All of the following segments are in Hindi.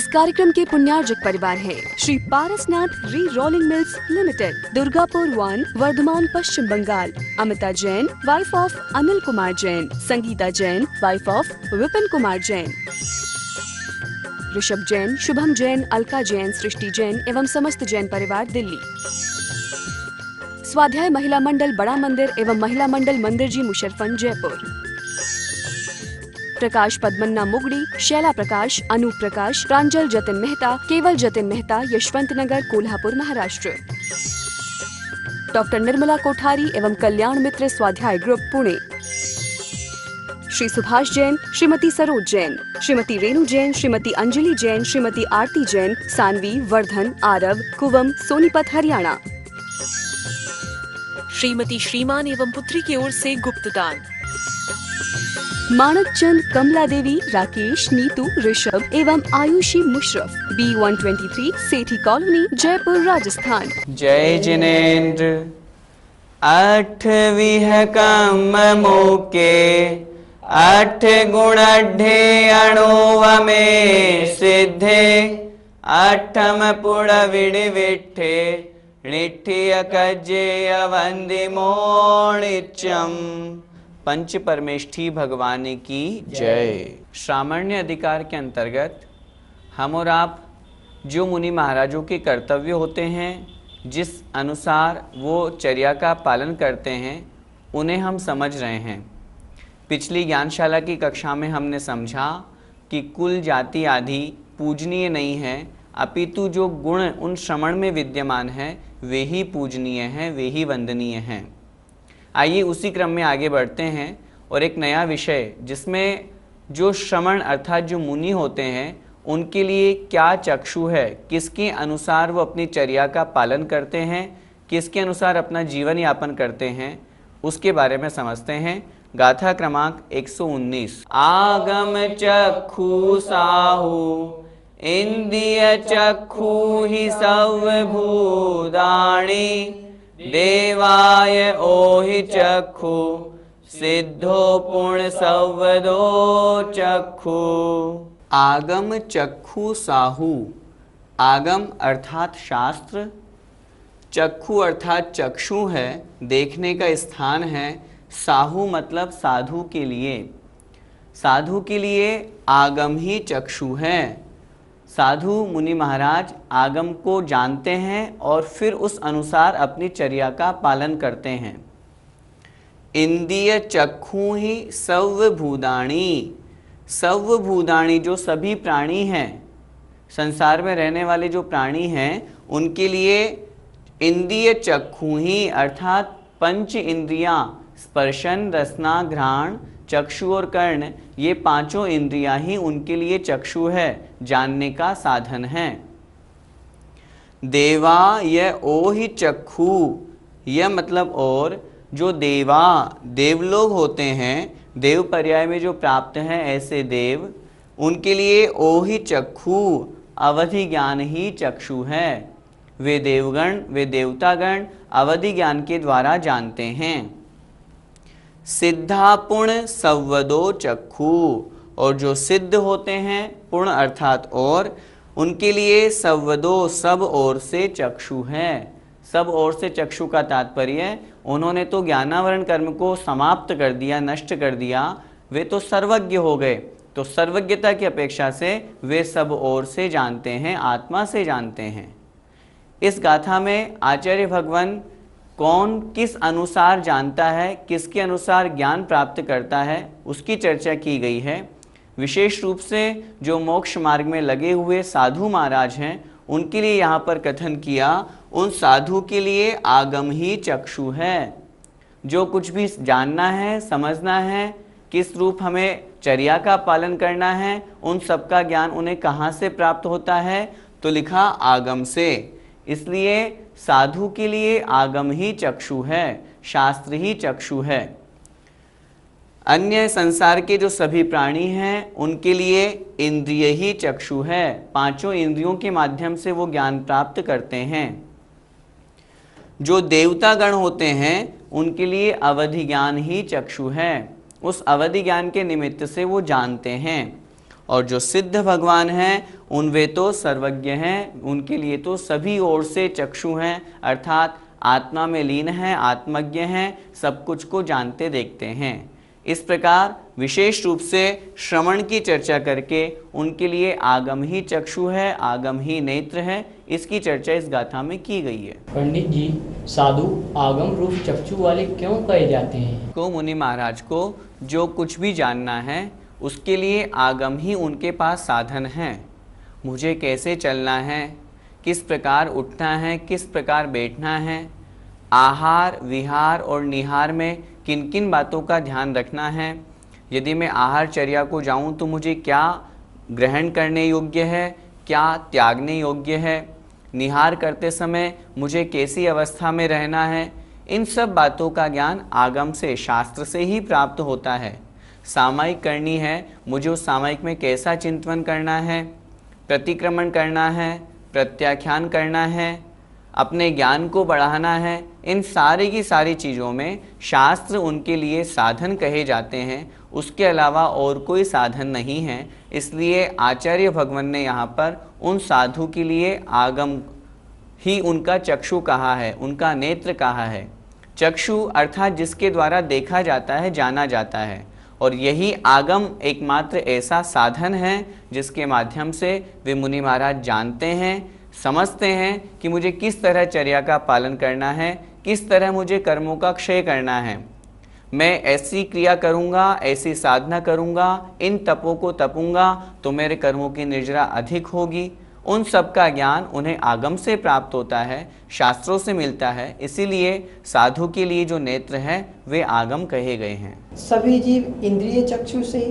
कार्यक्रम के पुण्यार्जक परिवार है Shri Parasnath re rolling mills limited, Durgapur 1, Bardhaman, Paschim Bangal. Amita Jain, wife of Anil Kumar Jain. Sangeeta Jain, wife of Vipin Kumar Jain. Rishabh Jain, Shubham Jain, Alka Jain, Srishti Jain एवं समस्त जैन परिवार, दिल्ली। स्वाध्याय महिला मंडल बड़ा मंदिर एवं महिला मंडल मंदिर जी, मुशर्रफन, जयपुर। प्रकाश पद्मन्ना मुगड़ी, शैला प्रकाश, अनूप प्रकाश, प्रांजल जतिन मेहता, केवल जतिन मेहता, यशवंत नगर, कोल्हापुर, महाराष्ट्र। डॉक्टर निर्मला कोठारी एवं कल्याण मित्र स्वाध्याय ग्रुप, पुणे। श्री सुभाष जैन, श्रीमती सरोज जैन, श्रीमती रेणु जैन, श्रीमती अंजलि जैन, श्रीमती आरती जैन, सानवी, वर्धन, आरव, कुवम, सोनीपत, हरियाणा। श्रीमती श्रीमान एवं पुत्री की ओर से गुप्तदान। मानक चंद, कमला देवी, राकेश, नीतू, ऋषभ एवं आयुषी मुशरफ, B123, सेठी कॉलोनी, जयपुर, राजस्थान। जय जिनेन्द्र। 8 कम मुके 8 गुण अणुव में सिद्धे 8 पुड़ विड़विठे निठिय कज्जेय वंदे मोणिच्यम। पंच परमेष्ठी भगवान की जय। श्रामण्य अधिकार के अंतर्गत हम और आप जो मुनि महाराजों के कर्तव्य होते हैं, जिस अनुसार वो चर्या का पालन करते हैं, उन्हें हम समझ रहे हैं। पिछली ज्ञानशाला की कक्षा में हमने समझा कि कुल जाति आदि पूजनीय नहीं है, अपितु जो गुण उन श्रमण में विद्यमान है वे ही पूजनीय हैं, वे ही वंदनीय हैं। आइए उसी क्रम में आगे बढ़ते हैं और एक नया विषय, जिसमें जो श्रमण अर्थात जो मुनि होते हैं उनके लिए क्या चक्षु है, किसके अनुसार वो अपनी चर्या का पालन करते हैं, किसके अनुसार अपना जीवन यापन करते हैं, उसके बारे में समझते हैं। गाथा क्रमांक 119। आगम चक्षु साहु इंद्रिय चक्षु ही सर्वभूतानि देवाय ओहि चक्षु सिद्धो पुण्य संवदो चक्षु। आगम चक्षु साहु। आगम अर्थात शास्त्र, चक्षु अर्थात चक्षु है, देखने का स्थान है। साहु मतलब साधु के लिए। साधु के लिए आगम ही चक्षु है। साधु मुनि महाराज आगम को जानते हैं और फिर उस अनुसार अपनी चर्या का पालन करते हैं। इंद्रिय चक्षु ही सर्वभूतानि। सर्वभूतानि जो सभी प्राणी हैं, संसार में रहने वाले जो प्राणी हैं, उनके लिए इंद्रिय चक्षु ही अर्थात पंच इंद्रियां, स्पर्शन, रसना, घ्राण, चक्षु और कर्ण, ये पांचों इंद्रियां ही उनके लिए चक्षु है, जानने का साधन है। देवा यह ओहि चक्षु, यह मतलब और जो देवा देवलोग होते हैं, देव पर्याय में जो प्राप्त हैं ऐसे देव, उनके लिए ओहि चक्षु अवधि ज्ञान ही चक्षु है। वे देवगण, वे देवतागण अवधि ज्ञान के द्वारा जानते हैं। सिद्धा पुण्य संवदो चक्षु, और जो सिद्ध होते हैं, पुण्य अर्थात और, उनके लिए संवदो सब ओर से चक्षु है। सब ओर से चक्षु का तात्पर्य, उन्होंने तो ज्ञानावरण कर्म को समाप्त कर दिया, नष्ट कर दिया, वे तो सर्वज्ञ हो गए, तो सर्वज्ञता की अपेक्षा से वे सब ओर से जानते हैं, आत्मा से जानते हैं। इस गाथा में आचार्य भगवान कौन किस अनुसार जानता है, किसके अनुसार ज्ञान प्राप्त करता है, उसकी चर्चा की गई है। विशेष रूप से जो मोक्ष मार्ग में लगे हुए साधु महाराज हैं, उनके लिए यहाँ पर कथन किया, उन साधु के लिए आगम ही चक्षु है। जो कुछ भी जानना है, समझना है, किस रूप हमें चर्या का पालन करना है, उन सब का ज्ञान उन्हें कहाँ से प्राप्त होता है, तो लिखा आगम से। इसलिए साधु के लिए आगम ही चक्षु है, शास्त्र ही चक्षु है। अन्य संसार के जो सभी प्राणी हैं, उनके लिए इंद्रिय ही चक्षु है। पांचों इंद्रियों के माध्यम से वो ज्ञान प्राप्त करते हैं। जो देवता गण होते हैं, उनके लिए अवधि ज्ञान ही चक्षु है। उस अवधि ज्ञान के निमित्त से वो जानते हैं। और जो सिद्ध भगवान हैं उन वे तो सर्वज्ञ हैं, उनके लिए तो सभी ओर से चक्षु हैं, अर्थात आत्मा में लीन हैं, आत्मज्ञ हैं, सब कुछ को जानते देखते हैं। इस प्रकार विशेष रूप से श्रवण की चर्चा करके उनके लिए आगम ही चक्षु है, आगम ही नेत्र है, इसकी चर्चा इस गाथा में की गई है। पंडित जी, साधु आगम रूप चक्षु वाले क्यों कहे जाते हैं? को मुनि महाराज को जो कुछ भी जानना है उसके लिए आगम ही उनके पास साधन है। मुझे कैसे चलना है, किस प्रकार उठना है, किस प्रकार बैठना है, आहार विहार और निहार में किन किन बातों का ध्यान रखना है, यदि मैं आहारचर्या को जाऊं तो मुझे क्या ग्रहण करने योग्य है, क्या त्यागने योग्य है, निहार करते समय मुझे कैसी अवस्था में रहना है, इन सब बातों का ज्ञान आगम से, शास्त्र से ही प्राप्त होता है। सामायिक करनी है, मुझे उस सामायिक में कैसा चिंतन करना है, प्रतिक्रमण करना है, प्रत्याख्यान करना है, अपने ज्ञान को बढ़ाना है, इन सारी की सारी चीज़ों में शास्त्र उनके लिए साधन कहे जाते हैं, उसके अलावा और कोई साधन नहीं है। इसलिए आचार्य भगवान ने यहाँ पर उन साधु के लिए आगम ही उनका चक्षु कहा है, उनका नेत्र कहा है। चक्षु अर्थात जिसके द्वारा देखा जाता है, जाना जाता है, और यही आगम एकमात्र ऐसा साधन है जिसके माध्यम से वे मुनि महाराज जानते हैं, समझते हैं कि मुझे किस तरह चर्या का पालन करना है, किस तरह मुझे कर्मों का क्षय करना है। मैं ऐसी क्रिया करूँगा, ऐसी साधना करूँगा, इन तपों को तपूँगा तो मेरे कर्मों की निर्जरा अधिक होगी। उन सब का ज्ञान उन्हें आगम से प्राप्त होता है, शास्त्रों से मिलता है। इसीलिए साधु के लिए जो नेत्र है वे आगम कहे गए हैं। सभी जीव इंद्रिय चक्षु से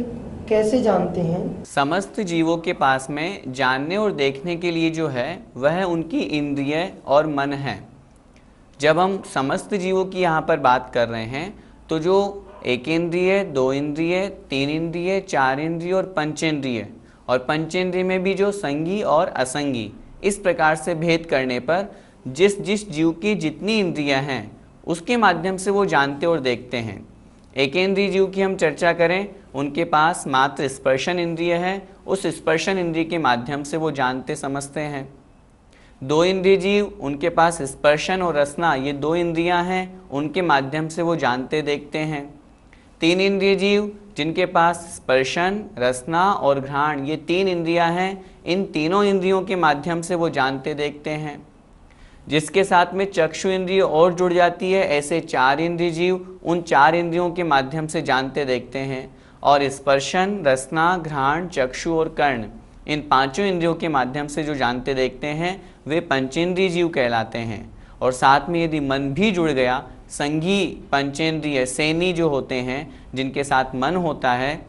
कैसे जानते हैं? समस्त जीवों के पास में जानने और देखने के लिए जो है वह उनकी इंद्रिय और मन है। जब हम समस्त जीवों की यहाँ पर बात कर रहे हैं तो जो एक इंद्रिय, दो इंद्रिय, तीन इंद्रिय, चार इंद्रिय और पंचेंद्रिय, और पंचेंद्रिय में भी जो संगी और असंगी, इस प्रकार से भेद करने पर जिस जिस जीव की जितनी इंद्रियां हैं उसके माध्यम से वो जानते और देखते हैं। एक इंद्रिय जीव की हम चर्चा करें, उनके पास मात्र स्पर्शन इंद्रिय है, उस स्पर्शन इंद्रिय के माध्यम से वो जानते समझते हैं। दो इंद्रिय जीव, उनके पास स्पर्शन और रसना, ये दो इंद्रियां हैं, उनके माध्यम से वो जानते देखते हैं। तीन इंद्रिय जीव, जिनके पास स्पर्शन, रसना और घ्राण, ये तीन इंद्रियां हैं, इन तीनों इंद्रियों के माध्यम से वो जानते देखते हैं। जिसके साथ में चक्षु इंद्रिय और जुड़ जाती है, ऐसे चार इंद्रिय जीव उन चार इंद्रियों के माध्यम से जानते देखते हैं। और स्पर्शन, रसना, घ्राण, चक्षु और कर्ण, इन पांचों इंद्रियों के माध्यम से जो जानते देखते हैं वे पंचेंद्रिय जीव कहलाते हैं। और साथ में यदि मन भी जुड़ गया, संगी पंचेंद्रिय सेनी जो होते हैं, जिनके साथ मन होता है,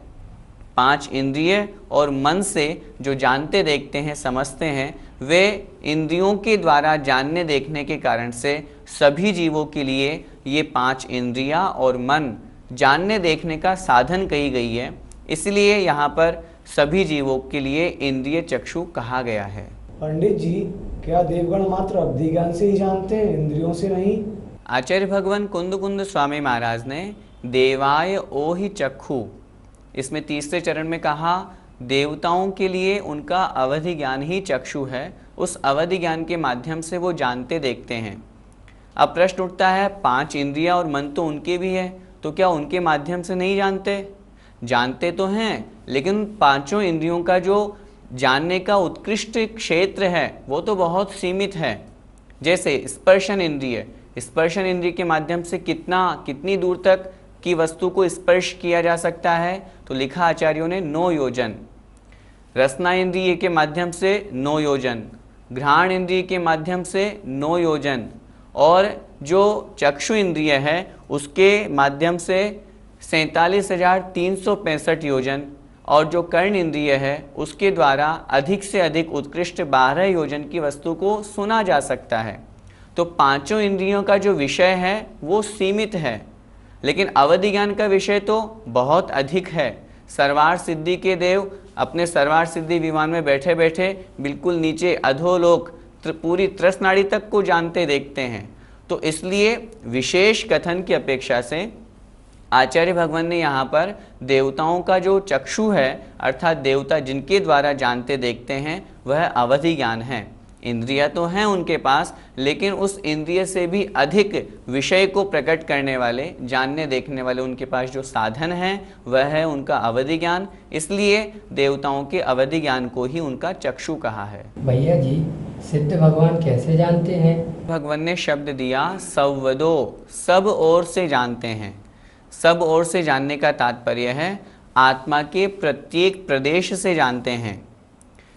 पांच इंद्रिय और मन से जो जानते देखते हैं, समझते हैं, वे इंद्रियों के द्वारा जानने देखने के कारण से सभी जीवों के लिए ये पांच इंद्रियां और मन जानने देखने का साधन कही गई है। इसलिए यहाँ पर सभी जीवों के लिए इंद्रिय चक्षु कहा गया है। पंडित जी, क्या देवगण मात्र अवधि ज्ञान से ही जानते हैं, इंद्रियों से नहीं? आचार्य भगवान कुंद स्वामी महाराज ने देवाय ओहि चक्षु, इसमें तीसरे चरण में कहा देवताओं के लिए उनका अवधि ज्ञान ही चक्षु है, उस अवधि ज्ञान के माध्यम से वो जानते देखते हैं। अब प्रश्न उठता है, पांच इंद्रियां और मन तो उनके भी है, तो क्या उनके माध्यम से नहीं जानते? जानते तो हैं, लेकिन पांचों इंद्रियों का जो जानने का उत्कृष्ट क्षेत्र है वो तो बहुत सीमित है। जैसे स्पर्शन इंद्रिय, स्पर्शन इंद्रिय के माध्यम से कितनी दूर तक की वस्तु को स्पर्श किया जा सकता है, तो लिखा आचार्यों ने 9 योजन। रसना इंद्रिय के माध्यम से 9 योजन, घ्राण इंद्रिय के माध्यम से 9 योजन, और जो चक्षु इंद्रिय है उसके माध्यम से 47,365 योजन, और जो कर्ण इंद्रिय है उसके द्वारा अधिक से अधिक उत्कृष्ट 12 योजन की वस्तु को सुना जा सकता है। तो पांचों इंद्रियों का जो विषय है वो सीमित है, लेकिन अवधि ज्ञान का विषय तो बहुत अधिक है। सर्वार सिद्धि के देव अपने सर्वार सिद्धि विमान में बैठे बैठे बिल्कुल नीचे अधोलोक पूरी त्रसनाड़ी तक को जानते देखते हैं। तो इसलिए विशेष कथन की अपेक्षा से आचार्य भगवान ने यहाँ पर देवताओं का जो चक्षु है अर्थात देवता जिनके द्वारा जानते देखते हैं वह अवधि ज्ञान है। इंद्रियां तो हैं उनके पास, लेकिन उस इंद्रिय से भी अधिक विषय को प्रकट करने वाले, जानने देखने वाले उनके पास जो साधन है वह है उनका अवधि ज्ञान। इसलिए देवताओं के अवधि ज्ञान को ही उनका चक्षु कहा है। भैया जी, सिद्ध भगवान कैसे जानते हैं? भगवान ने शब्द दिया संवदो, सब ओर से जानते हैं। सब ओर से जानने का तात्पर्य है आत्मा के प्रत्येक प्रदेश से जानते हैं।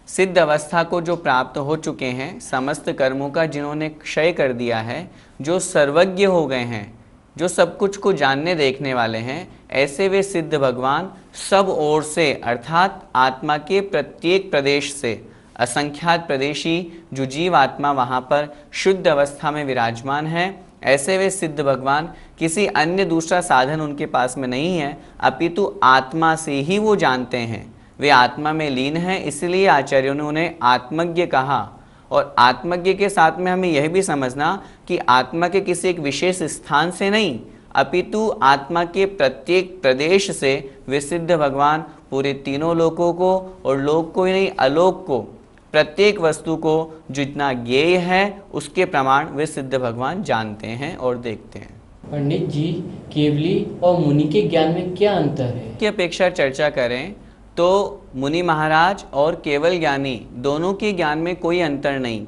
सिद्ध अवस्था को जो प्राप्त हो चुके हैं, समस्त कर्मों का जिन्होंने क्षय कर दिया है, जो सर्वज्ञ हो गए हैं, जो सब कुछ को जानने देखने वाले हैं, ऐसे वे सिद्ध भगवान सब ओर से अर्थात आत्मा के प्रत्येक प्रदेश से, असंख्यात प्रदेशी जो जीव आत्मा वहाँ पर शुद्ध अवस्था में विराजमान है, ऐसे वे सिद्ध भगवान किसी अन्य दूसरा साधन उनके पास में नहीं है, अपितु आत्मा से ही वो जानते हैं। वे आत्मा में लीन हैं, इसलिए आचार्यों ने उन्हें आत्मज्ञ कहा। और आत्मज्ञ के साथ में हमें यह भी समझना कि आत्मा के किसी एक विशेष स्थान से नहीं, अपितु आत्मा के प्रत्येक प्रदेश से वे सिद्ध भगवान पूरे तीनों लोकों को, और लोक को ही नहीं अलोक को, प्रत्येक वस्तु को जितना ज्ञेय है उसके प्रमाण वे सिद्ध भगवान जानते हैं और देखते हैं। पंडित जी, केवली और मुनि के ज्ञान में क्या अंतर है? की अपेक्षा चर्चा करें तो मुनि महाराज और केवल ज्ञानी दोनों के ज्ञान में कोई अंतर नहीं।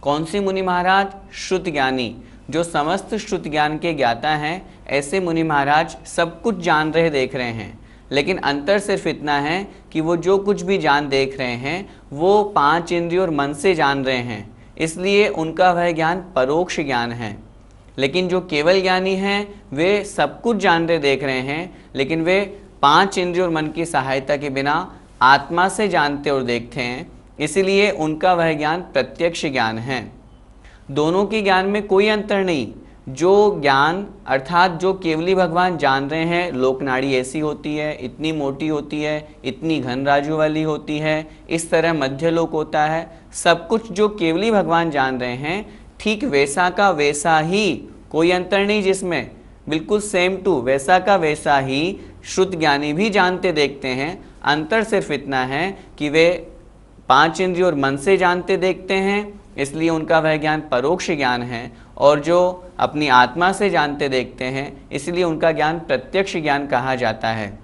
कौन से मुनि महाराज? श्रुत ज्ञानी, जो समस्त श्रुत ज्ञान के ज्ञाता हैं, ऐसे मुनि महाराज सब कुछ जान रहे देख रहे हैं। लेकिन अंतर सिर्फ इतना है कि वो जो कुछ भी जान देख रहे हैं वो 5 इंद्रियों और मन से जान रहे हैं, इसलिए उनका वह ज्ञान परोक्ष ज्ञान है। लेकिन जो केवल ज्ञानी हैं वे सब कुछ जान रहे देख रहे हैं, लेकिन वे 5 इंद्रियों और मन की सहायता के बिना आत्मा से जानते और देखते हैं, इसलिए उनका वह ज्ञान प्रत्यक्ष ज्ञान है। दोनों के ज्ञान में कोई अंतर नहीं। जो ज्ञान अर्थात जो केवली भगवान जान रहे हैं, लोकनाड़ी ऐसी होती है, इतनी मोटी होती है, इतनी घन राजू वाली होती है, इस तरह मध्य लोक होता है, सब कुछ जो केवली भगवान जान रहे हैं ठीक वैसा का वैसा ही, कोई अंतर नहीं जिसमें, बिल्कुल सेम टू वैसा का वैसा ही श्रुत ज्ञानी भी जानते देखते हैं। अंतर सिर्फ इतना है कि वे 5 इंद्रियों और मन से जानते देखते हैं, इसलिए उनका वह ज्ञान परोक्ष ज्ञान है, और जो अपनी आत्मा से जानते देखते हैं इसलिए उनका ज्ञान प्रत्यक्ष ज्ञान कहा जाता है।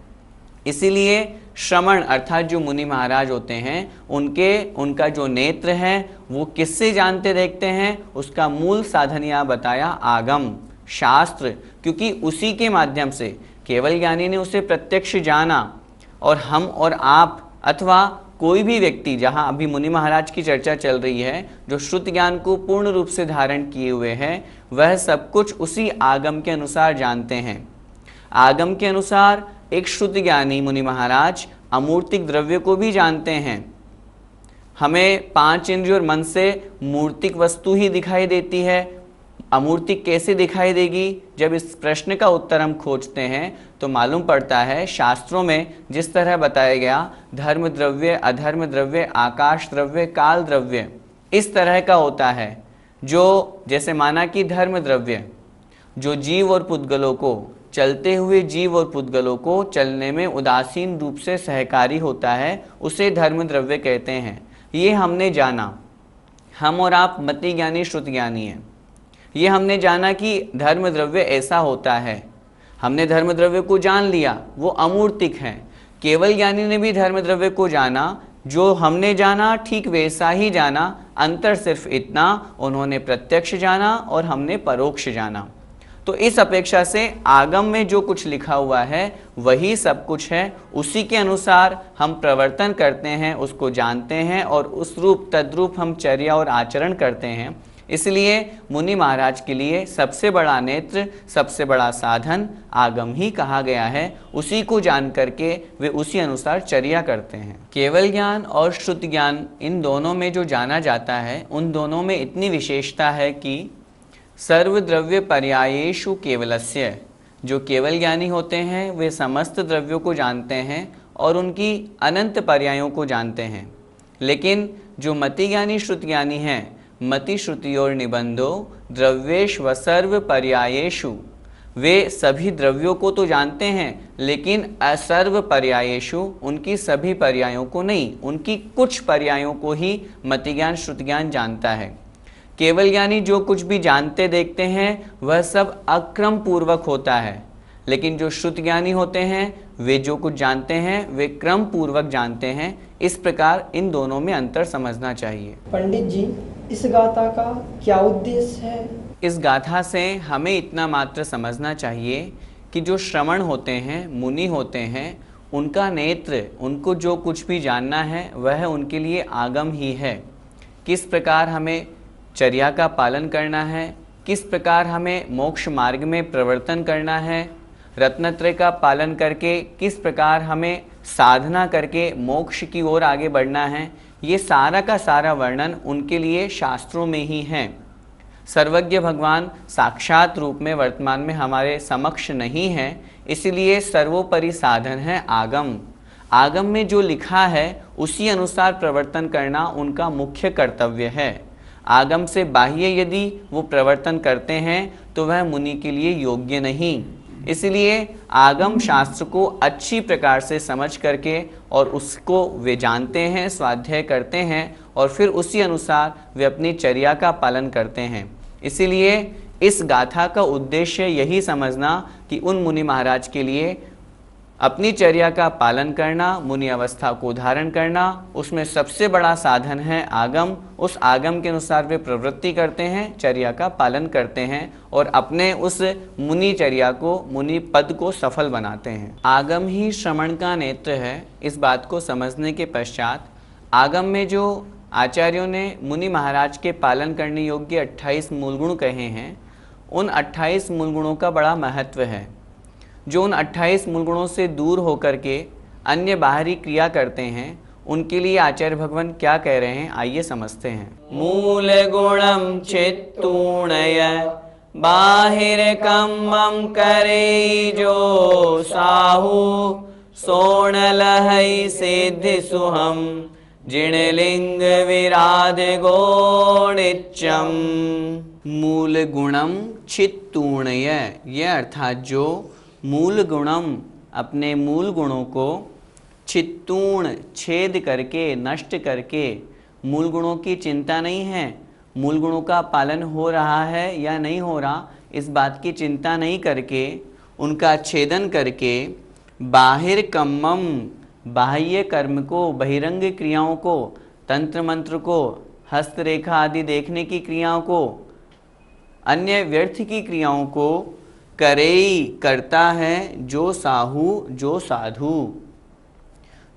इसीलिए श्रमण अर्थात जो मुनि महाराज होते हैं उनका जो नेत्र है वो किससे जानते देखते हैं, उसका मूल साधन यहाँ बताया आगम शास्त्र, क्योंकि उसी के माध्यम से केवल ज्ञानी ने उसे प्रत्यक्ष जाना, और हम और आप अथवा कोई भी व्यक्ति, जहाँ अभी मुनि महाराज की चर्चा चल रही है, जो श्रुत ज्ञान को पूर्ण रूप से धारण किए हुए हैं, वह सब कुछ उसी आगम के अनुसार जानते हैं। आगम के अनुसार एक श्रुत ज्ञानी मुनि महाराज अमूर्तिक द्रव्य को भी जानते हैं। हमें 5 इंद्रियों और मन से मूर्तिक वस्तु ही दिखाई देती है, अमूर्तिक कैसे दिखाई देगी? जब इस प्रश्न का उत्तर हम खोजते हैं तो मालूम पड़ता है शास्त्रों में जिस तरह बताया गया, धर्म द्रव्य, अधर्म द्रव्य, आकाश द्रव्य, काल द्रव्य, इस तरह का होता है। जो जैसे माना कि धर्म द्रव्य जो जीव और पुद्गलों को, चलते हुए जीव और पुद्गलों को चलने में उदासीन रूप से सहकारी होता है, उसे धर्म द्रव्य कहते हैं। ये हमने जाना, हम और आप मति ज्ञानी श्रुत ज्ञानी हैं, ये हमने जाना कि धर्म द्रव्य ऐसा होता है, हमने धर्म द्रव्य को जान लिया, वो अमूर्तिक है। केवल ज्ञानी ने भी धर्म द्रव्य को जाना, जो हमने जाना ठीक वैसा ही जाना, अंतर सिर्फ इतना, उन्होंने प्रत्यक्ष जाना और हमने परोक्ष जाना। तो इस अपेक्षा से आगम में जो कुछ लिखा हुआ है वही सब कुछ है, उसी के अनुसार हम प्रवर्तन करते हैं, उसको जानते हैं और उस रूप तद्रूप हम चर्या और आचरण करते हैं। इसलिए मुनि महाराज के लिए सबसे बड़ा नेत्र, सबसे बड़ा साधन आगम ही कहा गया है। उसी को जान करके वे उसी अनुसार चर्या करते हैं। केवल ज्ञान और श्रुत ज्ञान, इन दोनों में जो जाना जाता है, उन दोनों में इतनी विशेषता है कि सर्वद्रव्य पर्यायेषु केवलस्य, जो केवल ज्ञानी होते हैं वे समस्त द्रव्यों को जानते हैं और उनकी अनंत पर्यायों को जानते हैं। लेकिन जो मति ज्ञानी श्रुत ज्ञानी हैं, मति श्रुतियोर निबंधो द्रव्येष्व सर्व पर्यायेषु, वे सभी द्रव्यों को तो जानते हैं, लेकिन असर्व पर्यायेषु, उनकी सभी पर्यायों को नहीं, उनकी कुछ पर्यायों को ही मति ज्ञान श्रुति ज्ञान जानता है। केवल ज्ञानी जो कुछ भी जानते देखते हैं वह सब अक्रम पूर्वक होता है, लेकिन जो श्रुत ज्ञानी होते हैं वे जो कुछ जानते हैं वे क्रम पूर्वक जानते हैं। इस प्रकार इन दोनों में अंतर समझना चाहिए। पंडित जी, इस गाथा का क्या उद्देश्य है? इस गाथा से हमें इतना मात्र समझना चाहिए कि जो श्रमण होते हैं, मुनि होते हैं, उनका नेत्र, उनको जो कुछ भी जानना है वह उनके लिए आगम ही है। किस प्रकार हमें चर्या का पालन करना है, किस प्रकार हमें मोक्ष मार्ग में प्रवर्तन करना है, रत्नत्रय का पालन करके किस प्रकार हमें साधना करके मोक्ष की ओर आगे बढ़ना है, ये सारा का सारा वर्णन उनके लिए शास्त्रों में ही है। सर्वज्ञ भगवान साक्षात रूप में वर्तमान में हमारे समक्ष नहीं है, इसलिए सर्वोपरि साधन है आगम। आगम में जो लिखा है उसी अनुसार प्रवर्तन करना उनका मुख्य कर्तव्य है। आगम से बाह्य यदि वो प्रवर्तन करते हैं तो वह मुनि के लिए योग्य नहीं। इसलिए आगम शास्त्र को अच्छी प्रकार से समझ करके और उसको वे जानते हैं, स्वाध्याय करते हैं और फिर उसी अनुसार वे अपनी चर्या का पालन करते हैं। इसीलिए इस गाथा का उद्देश्य यही समझना कि उन मुनि महाराज के लिए अपनी चर्या का पालन करना, मुनि अवस्था को धारण करना, उसमें सबसे बड़ा साधन है आगम। उस आगम के अनुसार वे प्रवृत्ति करते हैं, चर्या का पालन करते हैं और अपने उस मुनि चर्या को, मुनि पद को सफल बनाते हैं। आगम ही श्रमण का नेत्र है। इस बात को समझने के पश्चात आगम में जो आचार्यों ने मुनि महाराज के पालन करने योग्य 28 मूल गुण कहे हैं, उन 28 मूल गुणों का बड़ा महत्व है। जो उन 28 मूल गुणों से दूर होकर के अन्य बाहरी क्रिया करते हैं, उनके लिए आचार्य भगवान क्या कह रहे हैं, आइए समझते हैं। मूल गुणम चित्तूणय बाहिर कम्मम करे जो साहू सोण लहई सिद्धि सुहम जिणलिंग विराध गोणिच्यम। मूल गुणम चित्तूणय, यह अर्थात जो मूल गुणम, अपने मूल गुणों को चित्तूण, छेद करके, नष्ट करके, मूल गुणों की चिंता नहीं है, मूल गुणों का पालन हो रहा है या नहीं हो रहा इस बात की चिंता नहीं करके, उनका छेदन करके, बाहिर कम्मम, बाह्य कर्म को, बहिरंग क्रियाओं को, तंत्र मंत्र को, हस्तरेखा आदि देखने की क्रियाओं को, अन्य व्यर्थ की क्रियाओं को करेई, करता है जो साहू, जो साधु,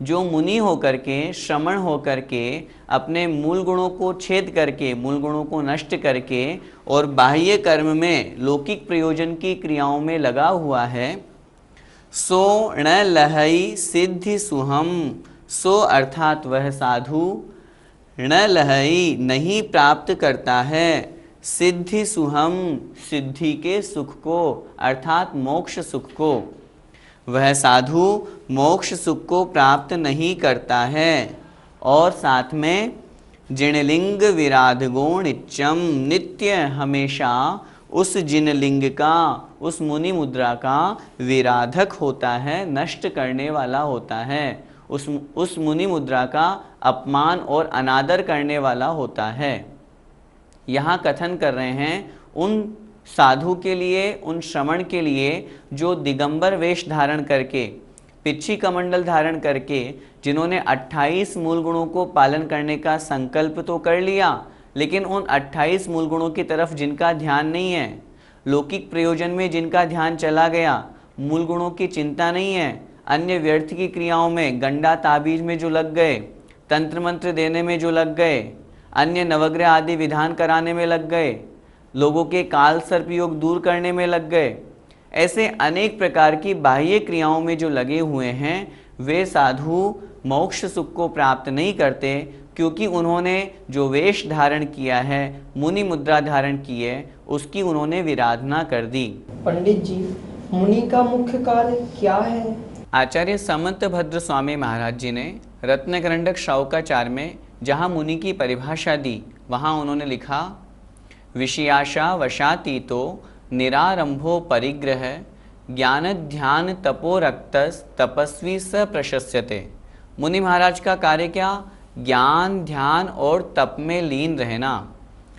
जो मुनि होकर के, श्रमण होकर के, अपने मूल गुणों को छेद करके, मूल गुणों को नष्ट करके और बाह्य कर्म में, लौकिक प्रयोजन की क्रियाओं में लगा हुआ है। सो न लहई सिद्धि सुहम, सो अर्थात वह साधु, न लहई नहीं प्राप्त करता है, सिद्धि सुहम, सिद्धि के सुख को अर्थात मोक्ष सुख को, वह साधु मोक्ष सुख को प्राप्त नहीं करता है। और साथ में जिनलिंग विराध गुणिच्यम, नित्य हमेशा उस जिनलिंग का, उस मुनि मुद्रा का विराधक होता है, नष्ट करने वाला होता है, उस मुनि मुद्रा का अपमान और अनादर करने वाला होता है। यहाँ कथन कर रहे हैं उन साधु के लिए, उन श्रमण के लिए जो दिगंबर वेश धारण करके, पिच्छी कमंडल धारण करके, जिन्होंने 28 मूल गुणों को पालन करने का संकल्प तो कर लिया, लेकिन उन 28 मूल गुणों की तरफ जिनका ध्यान नहीं है, लौकिक प्रयोजन में जिनका ध्यान चला गया, मूल गुणों की चिंता नहीं है, अन्य व्यर्थ की क्रियाओं में, गंडा ताबीज में जो लग गए, तंत्र मंत्र देने में जो लग गए, अन्य नवग्रह आदि विधान कराने में लग गए, लोगों के काल सर्प योग दूर करने में लग गए, ऐसे अनेक प्रकार की बाह्य क्रियाओं में जो लगे हुए हैं, वे साधु मोक्ष सुख को प्राप्त नहीं करते, क्योंकि उन्होंने जो वेश धारण किया है, मुनि मुद्रा धारण की है, उसकी उन्होंने विराधना कर दी। पंडित जी, मुनि का मुख्य कार्य क्या है? आचार्य समंत भद्र स्वामी महाराज जी ने रत्नकरंडक शाउकाचार में जहाँ मुनि की परिभाषा दी, वहाँ उन्होंने लिखा, विषयाशा वशातीतो निरारंभो परिग्रह ज्ञान ध्यान तपो रक्तस तपस्वी स प्रशस्यते। मुनि महाराज का कार्य क्या? ज्ञान ध्यान और तप में लीन रहना,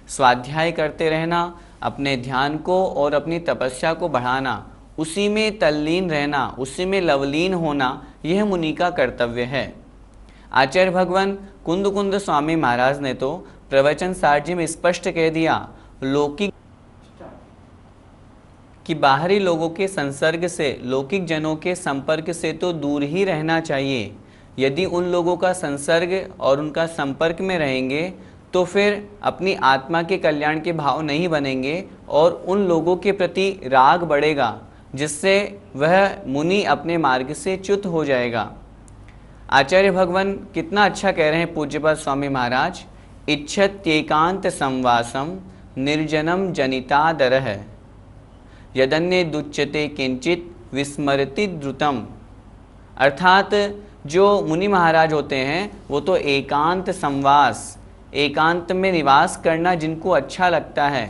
स्वाध्याय करते रहना, अपने ध्यान को और अपनी तपस्या को बढ़ाना, उसी में तल्लीन रहना, उसी में लवलीन होना, यह मुनि का कर्तव्य है। आचार्य भगवान कुंद कुंद स्वामी महाराज ने तो प्रवचन सारजी में स्पष्ट कह दिया, लौकिक कि बाहरी लोगों के संसर्ग से, लौकिक जनों के संपर्क से तो दूर ही रहना चाहिए। यदि उन लोगों का संसर्ग और उनका संपर्क में रहेंगे तो फिर अपनी आत्मा के कल्याण के भाव नहीं बनेंगे और उन लोगों के प्रति राग बढ़ेगा, जिससे वह मुनि अपने मार्ग से च्युत हो जाएगा। आचार्य भगवान कितना अच्छा कह रहे हैं पूज्यपाद स्वामी महाराज, इच्छत्येकांत संवासम निर्जनम जनितादरः यदन्य दुच्यते किंचित विस्मरति द्रुतम। अर्थात जो मुनि महाराज होते हैं वो तो एकांत संवास, एकांत में निवास करना जिनको अच्छा लगता है,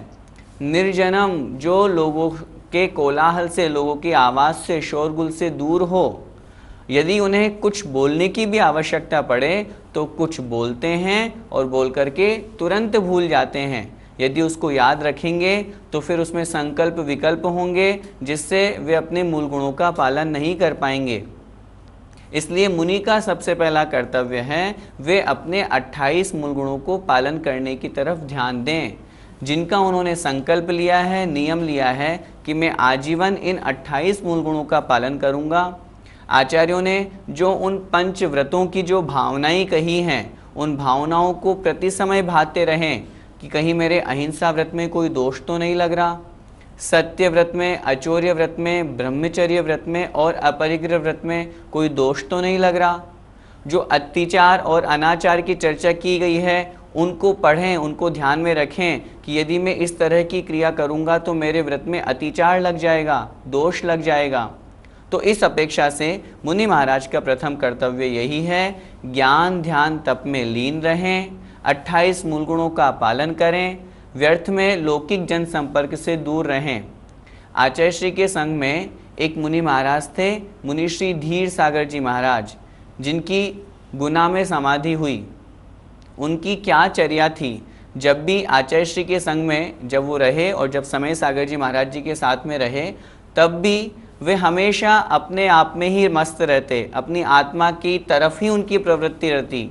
निर्जनम जो लोगों के कोलाहल से, लोगों की आवाज़ से, शोरगुल से दूर हो। यदि उन्हें कुछ बोलने की भी आवश्यकता पड़े तो कुछ बोलते हैं और बोल करके तुरंत भूल जाते हैं। यदि उसको याद रखेंगे तो फिर उसमें संकल्प विकल्प होंगे जिससे वे अपने मूल गुणों का पालन नहीं कर पाएंगे। इसलिए मुनि का सबसे पहला कर्तव्य है वे अपने 28 मूल गुणों को पालन करने की तरफ ध्यान दें, जिनका उन्होंने संकल्प लिया है, नियम लिया है कि मैं आजीवन इन 28 मूल गुणों का पालन करूंगा। आचार्यों ने जो उन पंच व्रतों की जो भावनाएं कही हैं, उन भावनाओं को प्रति समय भाते रहें कि कहीं मेरे अहिंसा व्रत में कोई दोष तो नहीं लग रहा, सत्य व्रत में, अचौर्य व्रत में, ब्रह्मचर्य व्रत में और अपरिग्रह व्रत में कोई दोष तो नहीं लग रहा। जो अत्याचार और अनाचार की चर्चा की गई है उनको पढ़ें, उनको ध्यान में रखें कि यदि मैं इस तरह की क्रिया करूँगा तो मेरे व्रत में अत्याचार लग जाएगा, दोष लग जाएगा। तो इस अपेक्षा से मुनि महाराज का प्रथम कर्तव्य यही है, ज्ञान ध्यान तप में लीन रहें, 28 मूल गुणों का पालन करें, व्यर्थ में लौकिक जन संपर्क से दूर रहें। आचार्य श्री के संग में एक मुनि महाराज थे, मुनि श्री धीर सागर जी महाराज, जिनकी गुना में समाधि हुई। उनकी क्या चर्या थी, जब भी आचार्य श्री के संग में जब वो रहे और जब समय सागर जी महाराज जी के साथ में रहे, तब भी वे हमेशा अपने आप में ही मस्त रहते, अपनी आत्मा की तरफ ही उनकी प्रवृत्ति रहती।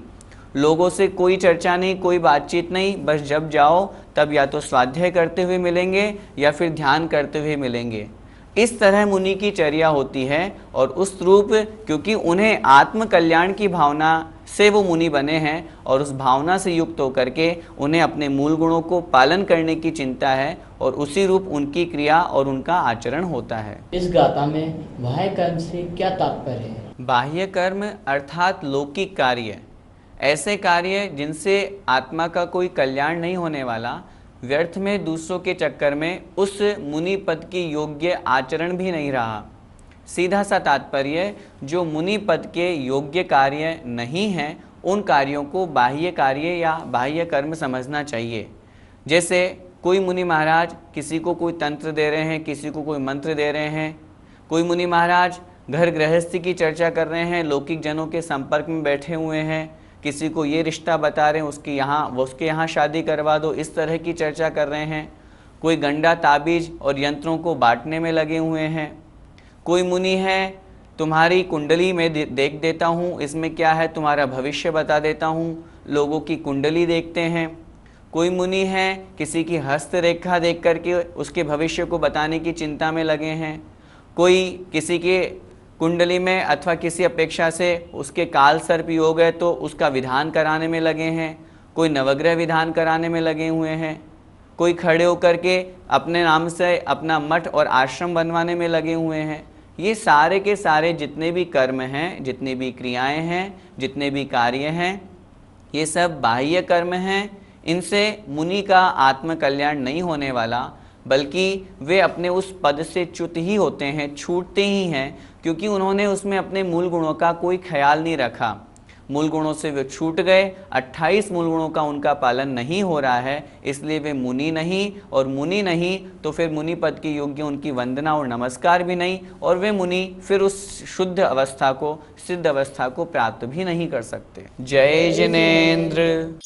लोगों से कोई चर्चा नहीं, कोई बातचीत नहीं, बस जब जाओ तब या तो स्वाध्याय करते हुए मिलेंगे या फिर ध्यान करते हुए मिलेंगे। इस तरह मुनि की चर्या होती है और उस रूप, क्योंकि उन्हें आत्म कल्याण की भावना से वो मुनि बने हैं और उस भावना से युक्त होकर के उन्हें अपने मूल गुणों को पालन करने की चिंता है और उसी रूप उनकी क्रिया और उनका आचरण होता है। इस गाथा में बाह्य कर्म से क्या तात्पर्य है? बाह्य कर्म अर्थात लौकिक कार्य, ऐसे कार्य जिनसे आत्मा का कोई कल्याण नहीं होने वाला, व्यर्थ में दूसरों के चक्कर में उस मुनि पद की योग्य आचरण भी नहीं रहा। सीधा सा तात्पर्य, जो मुनि पद के योग्य कार्य नहीं हैं उन कार्यों को बाह्य कार्य या बाह्य कर्म समझना चाहिए। जैसे कोई मुनि महाराज किसी को कोई तंत्र दे रहे हैं, किसी को कोई मंत्र दे रहे हैं, कोई मुनि महाराज घर गृहस्थी की चर्चा कर रहे हैं, लौकिक जनों के संपर्क में बैठे हुए हैं, किसी को ये रिश्ता बता रहे हैं उसके यहाँ शादी करवा दो, इस तरह की चर्चा कर रहे हैं। कोई गंडा ताबीज और यंत्रों को बांटने में लगे हुए हैं। कोई मुनि है, तुम्हारी कुंडली में देख देता हूँ, इसमें क्या है तुम्हारा भविष्य बता देता हूँ, लोगों की कुंडली देखते हैं। कोई मुनि है, किसी की हस्त रेखा देख करके उसके भविष्य को बताने की चिंता में लगे हैं। कोई किसी के कुंडली में अथवा किसी अपेक्षा से उसके काल सर्प योग है तो उसका विधान कराने में लगे हैं। कोई नवग्रह विधान कराने में लगे हुए हैं। कोई खड़े होकर के अपने नाम से अपना मठ और आश्रम बनवाने में लगे हुए हैं। ये सारे के सारे जितने भी कर्म हैं, जितनी भी क्रियाएं हैं, जितने भी कार्य हैं, ये सब बाह्य कर्म हैं। इनसे मुनि का आत्म कल्याण नहीं होने वाला, बल्कि वे अपने उस पद से च्युत ही होते हैं, छूटते ही हैं, क्योंकि उन्होंने उसमें अपने मूल गुणों का कोई ख्याल नहीं रखा। मूल गुणों से वे छूट गए, 28 मूल गुणों का उनका पालन नहीं हो रहा है, इसलिए वे मुनि नहीं, और मुनि नहीं तो फिर मुनि पद के योग्य उनकी वंदना और नमस्कार भी नहीं, और वे मुनि फिर उस शुद्ध अवस्था को, सिद्ध अवस्था को प्राप्त भी नहीं कर सकते। जय जिनेंद्र।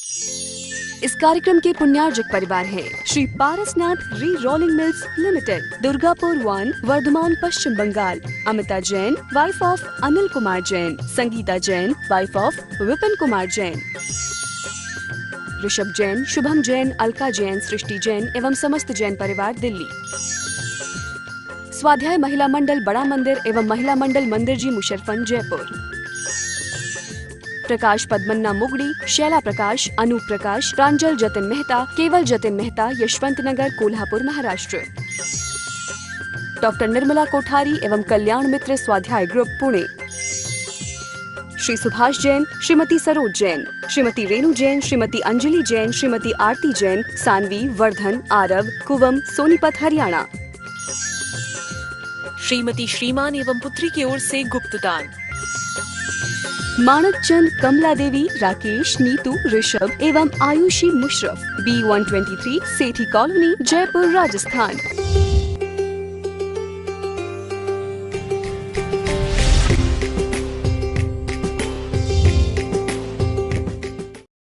इस कार्यक्रम के पुण्यार्जक परिवार हैं Shri Parasnath re rolling mills limited, Durgapur 1, Bardhaman, Paschim Bangal. Amita Jain, wife of Anil Kumar Jain. Sangeeta Jain, wife of Vipin Kumar Jain. Rishabh Jain, Shubham Jain, Alka Jain, Srishti Jain एवं समस्त जैन परिवार, दिल्ली। स्वाध्याय महिला मंडल बड़ा मंदिर एवं महिला मंडल मंदिर जी, मुशर्रफन, जयपुर। प्रकाश पद्मन्ना मुगड़ी, शैला प्रकाश, अनूप प्रकाश, प्रांजल जतिन मेहता, केवल जतिन मेहता, यशवंत नगर, कोल्हापुर, महाराष्ट्र। डॉक्टर निर्मला कोठारी एवं कल्याण मित्र स्वाध्याय ग्रुप, पुणे। श्री सुभाष जैन, श्रीमती सरोज जैन, श्रीमती रेणु जैन, श्रीमती अंजलि जैन, श्रीमती आरती जैन, सानवी, वर्धन, आरव, कुवम, सोनीपत, हरियाणा। श्रीमती श्रीमान एवं पुत्री की ओर से गुप्तदान। मानक चंद, कमला देवी, राकेश, नीतू, ऋषभ एवं आयुषी मुशरफ, B123, सेठी कॉलोनी, जयपुर, राजस्थान।